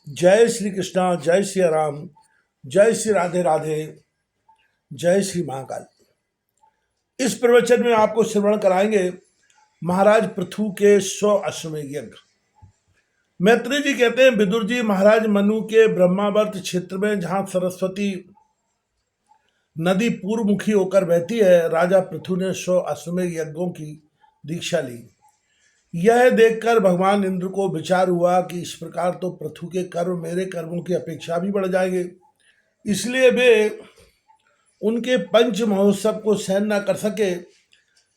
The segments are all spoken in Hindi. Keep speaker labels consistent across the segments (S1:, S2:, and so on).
S1: जय श्री कृष्णा, जय श्री राम, जय श्री राधे राधे, जय श्री महाकाल। इस प्रवचन में आपको श्रवण कराएंगे महाराज पृथु के 100 अश्वमेध यज्ञ। मैत्री जी कहते हैं, विदुर जी महाराज मनु के ब्रह्मावर्त क्षेत्र में जहां सरस्वती नदी पूर्वमुखी होकर बहती है, राजा पृथु ने 100 अश्वमेध यज्ञों की दीक्षा ली। यह देखकर भगवान इंद्र को विचार हुआ कि इस प्रकार तो पृथु के कर्म मेरे कर्मों की अपेक्षा भी बढ़ जाएंगे, इसलिए वे उनके पंच महोत्सव को सहन न कर सके।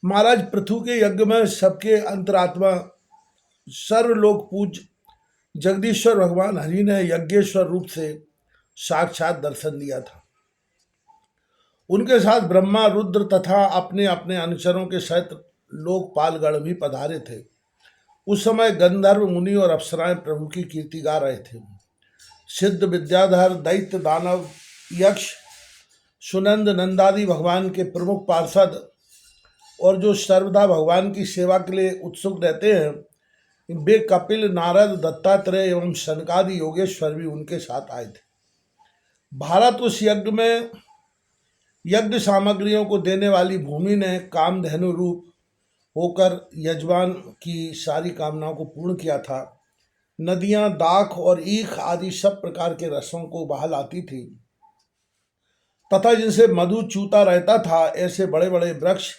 S1: महाराज पृथु के यज्ञ में सबके अंतरात्मा सर्वलोक पूज जगदीश्वर भगवान हरि ने यज्ञेश्वर रूप से साक्षात दर्शन दिया था। उनके साथ ब्रह्मा, रुद्र तथा अपने अपने अनुचरों के सहित लोकपालगण भी पधारे थे। उस समय गंधर्व, मुनि और अप्सराएं प्रभु की कीर्ति गा रहे थे। सिद्ध, विद्याधर, दैत्य, दानव, यक्ष, सुनंद, नंदादि भगवान के प्रमुख पार्षद और जो सर्वदा भगवान की सेवा के लिए उत्सुक रहते हैं, वे कपिल, नारद, दत्तात्रेय एवं सनकादि योगेश्वर भी उनके साथ आए थे। भारत उस यज्ञ में यज्ञ सामग्रियों को देने वाली भूमि ने कामधेनु रूप होकर यजमान की सारी कामनाओं को पूर्ण किया था। नदियां दाख और ईख आदि सब प्रकार के रसों को बहा लाती थी तथा जिनसे मधु चूता रहता था, ऐसे बड़े बड़े वृक्ष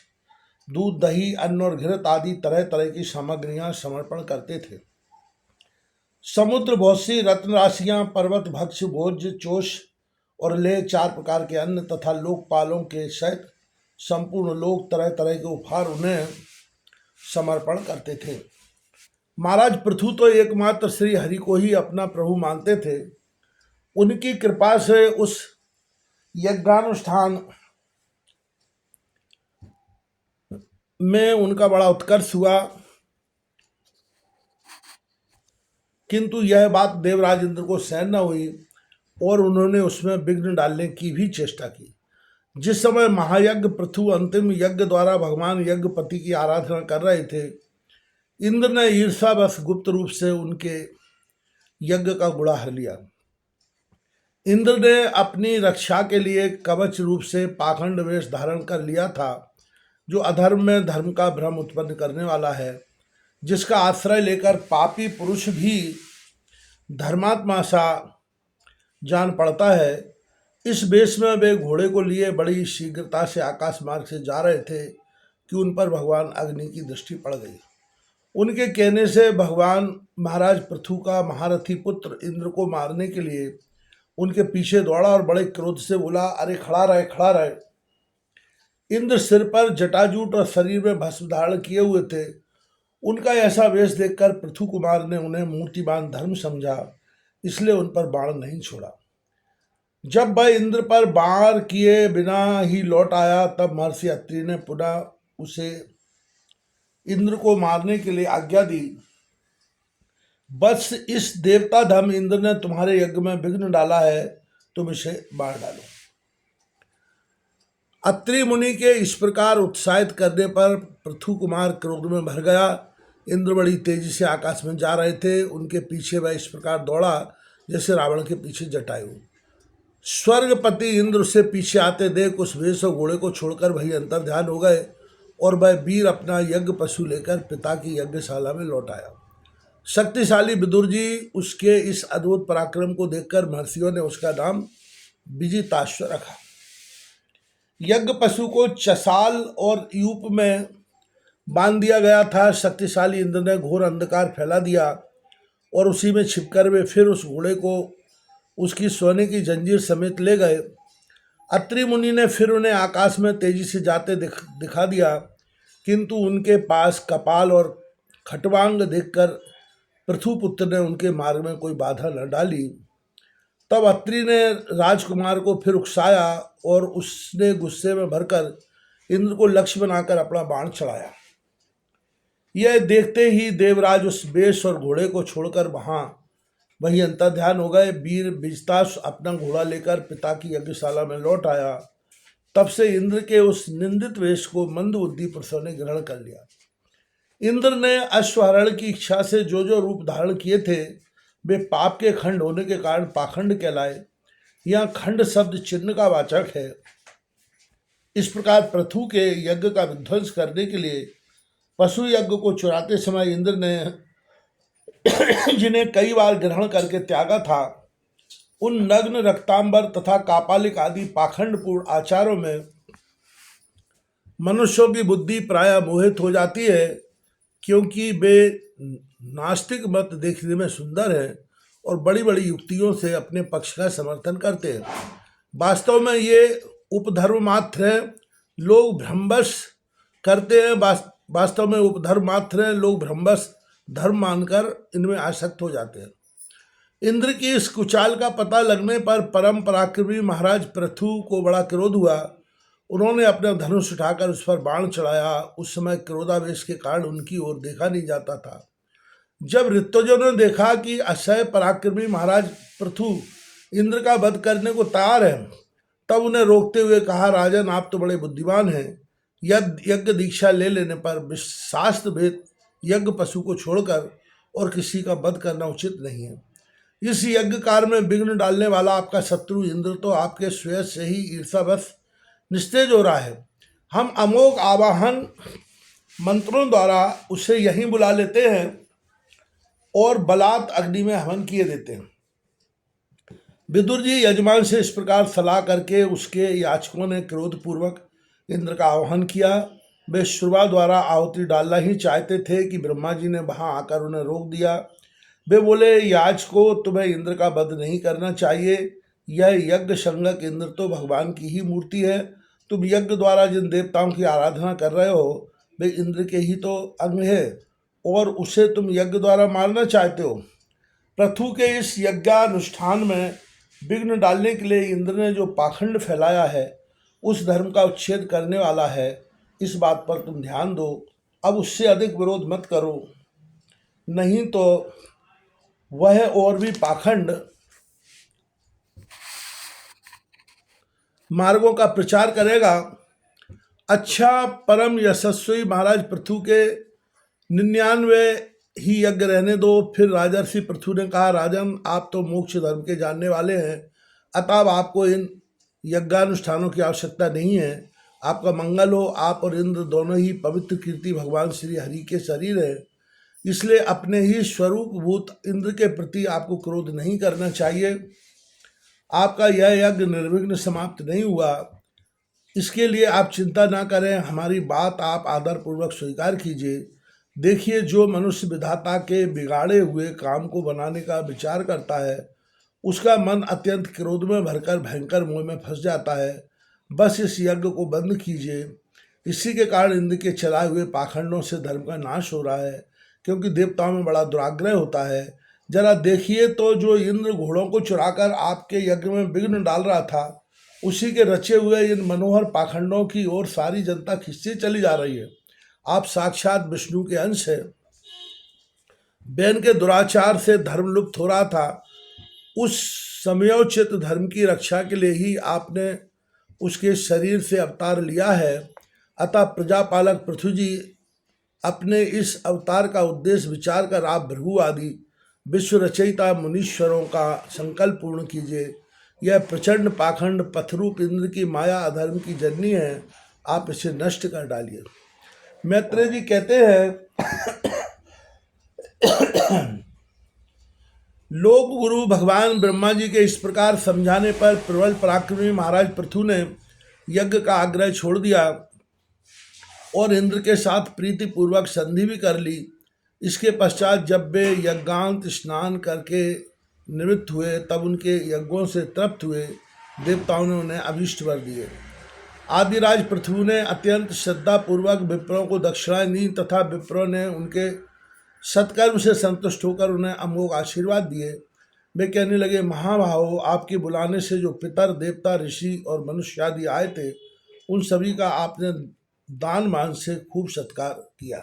S1: दूध, दही, अन्न और घृत आदि तरह तरह की सामग्रियां समर्पण करते थे। समुद्र, बहुत सी रत्न राशियां, पर्वत, भक्ष, भोज्य, चोष और ले, 4 प्रकार के अन्न तथा लोकपालों के सहित संपूर्ण लोक तरह तरह के उपहार उन्हें समर्पण करते थे। महाराज पृथु तो एकमात्र श्री हरि को ही अपना प्रभु मानते थे। उनकी कृपा से उस यज्ञानुष्ठान में उनका बड़ा उत्कर्ष हुआ, किंतु यह बात देवराज इंद्र को सहन न हुई और उन्होंने उसमें विघ्न डालने की भी चेष्टा की। जिस समय महायज्ञ पृथु अंतिम यज्ञ द्वारा भगवान यज्ञपति की आराधना कर रहे थे, इंद्र ने ईर्षावश गुप्त रूप से उनके यज्ञ का गुड़ा हर लिया। इंद्र ने अपनी रक्षा के लिए कवच रूप से पाखंड वेश धारण कर लिया था, जो अधर्म में धर्म का भ्रम उत्पन्न करने वाला है, जिसका आश्रय लेकर पापी पुरुष भी धर्मात्मा सा जान पड़ता है। इस वेश में वे घोड़े को लिए बड़ी शीघ्रता से आकाश मार्ग से जा रहे थे कि उन पर भगवान अग्नि की दृष्टि पड़ गई। उनके कहने से भगवान महाराज पृथु का महारथी पुत्र इंद्र को मारने के लिए उनके पीछे दौड़ा और बड़े क्रोध से बोला, अरे खड़ा रहे, खड़ा रहे। इंद्र सिर पर जटाजूट और शरीर में भस्म धारण किए हुए थे। उनका ऐसा वेश देखकर पृथु कुमार ने उन्हें मूर्तिमान धर्म समझा, इसलिए उन पर बाण नहीं छोड़ा। जब वह इंद्र पर बाण किए बिना ही लौट आया, तब महर्षि अत्रि ने पुनः उसे इंद्र को मारने के लिए आज्ञा दी। बस इस देवता धम इंद्र ने तुम्हारे यज्ञ में विघ्न डाला है, तुम इसे मार डालो। अत्रि मुनि के इस प्रकार उत्साहित करने पर पृथु कुमार क्रोध में भर गया। इंद्र बड़ी तेजी से आकाश में जा रहे थे। उनके पीछे वह इस प्रकार दौड़ा जैसे रावण के पीछे जटायु। स्वर्गपति इंद्र से पीछे आते देख उस वेश और घोड़े को छोड़कर वही अंतर्ध्यान हो गए और वह वीर अपना यज्ञ पशु लेकर पिता की यज्ञशाला में लौट आया। शक्तिशाली विदुर जी उसके इस अद्भुत पराक्रम को देखकर महर्षियों ने उसका नाम विजिताश्व रखा। यज्ञ पशु को चसाल और यूप में बांध दिया गया था। शक्तिशाली इंद्र ने घोर अंधकार फैला दिया और उसी में छिपकर वे फिर उस घोड़े को उसकी सोने की जंजीर समेत ले गए। अत्रि मुनि ने फिर उन्हें आकाश में तेजी से जाते दिखा दिया, किंतु उनके पास कपाल और खटवांग देखकर पृथुपुत्र ने उनके मार्ग में कोई बाधा न डाली। तब अत्रि ने राजकुमार को फिर उकसाया और उसने गुस्से में भरकर इंद्र को लक्ष्य बनाकर अपना बाण चढ़ाया। यह देखते ही देवराज उस वेश और घोड़े को छोड़कर वहीं अंतर्ध्यान हो गए। वीर विजिताश्व अपना घोड़ा लेकर पिता की यज्ञशाला में लौट आया। तब से इंद्र के उस निंदित वेश को मंदबुद्धि पुरुषों ने ग्रहण कर लिया। इंद्र ने अश्वहरण की इच्छा से जो जो रूप धारण किए थे, वे पाप के खंड होने के कारण पाखंड कहलाए। यहाँ खंड शब्द चिन्ह का वाचक है। इस प्रकार पृथु के यज्ञ का विध्वंस करने के लिए पशु यज्ञ को चुराते समय इंद्र ने जिन्हें कई बार ग्रहण करके त्यागा था, उन नग्न, रक्तांबर तथा कापालिक आदि पाखंडपूर्ण आचारों में मनुष्यों की बुद्धि प्राय मोहित हो जाती है, क्योंकि वे नास्तिक मत देखने में सुंदर है और बड़ी बड़ी युक्तियों से अपने पक्ष का समर्थन करते हैं। वास्तव में ये उपधर्म मात्र है, लोग भ्रमवश करते हैं। वास्तव में उपधर्म मात्र है, लोग भ्रमवश धर्म मानकर इनमें आसक्त हो जाते हैं। इंद्र की इस कुचाल का पता लगने पर परम पराक्रमी महाराज पृथु को बड़ा क्रोध हुआ। उन्होंने अपना धनुष उठाकर उस पर बाण चढ़ाया। उस समय क्रोधावेश के कारण उनकी ओर देखा नहीं जाता था। जब ऋतुजों ने देखा कि असह्य पराक्रमी महाराज पृथु इंद्र का वध करने को तैयार है, तब उन्हें रोकते हुए कहा, राजन, आप तो बड़े बुद्धिमान हैं। यज्ञ दीक्षा ले लेने पर शास्त्र भेद यज्ञ पशु को छोड़कर और किसी का वध करना उचित नहीं है। इस यज्ञ कार्य में विघ्न डालने वाला आपका शत्रु इंद्र तो आपके स्वयं से ही ईर्षावश निस्तेज हो रहा है। हम अमोघ आवाहन मंत्रों द्वारा उसे यहीं बुला लेते हैं और बलात् अग्नि में हवन किए देते हैं। विदुर जी यजमान से इस प्रकार सलाह करके उसके याचकों ने क्रोधपूर्वक इंद्र का आह्वान किया। वे शुरवा द्वारा आहुति डालना ही चाहते थे कि ब्रह्मा जी ने वहां आकर उन्हें रोक दिया। वे बोले, याचको, तुम्हें इंद्र का वध नहीं करना चाहिए। यह यज्ञ संगक इंद्र तो भगवान की ही मूर्ति है। तुम यज्ञ द्वारा जिन देवताओं की आराधना कर रहे हो वे इंद्र के ही तो अंग है और उसे तुम यज्ञ द्वारा मारना चाहते हो। पृथु के इस यज्ञानुष्ठान में विघ्न डालने के लिए इंद्र ने जो पाखंड फैलाया है उस धर्म का उच्छेद करने वाला है। इस बात पर तुम ध्यान दो। अब उससे अधिक विरोध मत करो, नहीं तो वह और भी पाखंड मार्गों का प्रचार करेगा। अच्छा, परम यशस्वी महाराज पृथु के 99 ही यज्ञ रहने दो। फिर राजर्षि पृथु ने कहा, राजन, आप तो मोक्ष धर्म के जानने वाले हैं, अतः आपको इन यज्ञानुष्ठानों की आवश्यकता नहीं है। आपका मंगल हो। आप और इंद्र दोनों ही पवित्र कीर्ति भगवान श्री हरि के शरीर है, इसलिए अपने ही स्वरूप भूत इंद्र के प्रति आपको क्रोध नहीं करना चाहिए। आपका यह यज्ञ निर्विघ्न समाप्त नहीं हुआ, इसके लिए आप चिंता ना करें। हमारी बात आप आदरपूर्वक स्वीकार कीजिए। देखिए, जो मनुष्य विधाता के बिगाड़े हुए काम को बनाने का विचार करता है उसका मन अत्यंत क्रोध में भरकर भयंकर मोह में फंस जाता है। बस इस यज्ञ को बंद कीजिए। इसी के कारण इंद्र के चलाए हुए पाखंडों से धर्म का नाश हो रहा है, क्योंकि देवताओं में बड़ा दुराग्रह होता है। जरा देखिए तो, जो इंद्र घोड़ों को चुराकर आपके यज्ञ में विघ्न डाल रहा था, उसी के रचे हुए इन मनोहर पाखंडों की ओर सारी जनता खिंचती चली जा रही है। आप साक्षात विष्णु के अंश है। बैन के दुराचार से धर्म लुप्त हो रहा था। उस समयोचित धर्म की रक्षा के लिए ही आपने उसके शरीर से अवतार लिया है। अतः प्रजापालक पृथु जी, अपने इस अवतार का उद्देश्य विचार कर आप भृगु आदि विश्व रचयिता मुनीश्वरों का संकल्प पूर्ण कीजिए। यह प्रचंड पाखंड पथरूप इंद्र की माया अधर्म की जननी है, आप इसे नष्ट कर डालिए। मैत्रेय जी कहते हैं, लोक गुरु भगवान ब्रह्मा जी के इस प्रकार समझाने पर प्रबल पराक्रमी महाराज पृथु ने यज्ञ का आग्रह छोड़ दिया और इंद्र के साथ प्रीतिपूर्वक संधि भी कर ली। इसके पश्चात जब वे यज्ञांत स्नान करके निवृत्त हुए तब उनके यज्ञों से तृप्त हुए देवताओं ने उन्हें अभीष्ट वर दिए। आदिराज पृथु ने अत्यंत श्रद्धापूर्वक विप्रों को दक्षिणाएं दी तथा विप्रों ने उनके सत्कर्म से संतुष्ट होकर उन्हें अमोघ आशीर्वाद दिए। वे कहने लगे, महाभावो, आपके बुलाने से जो पितर, देवता, ऋषि और मनुष्य आदि आए थे, उन सभी का आपने दान मान से खूब सत्कार किया।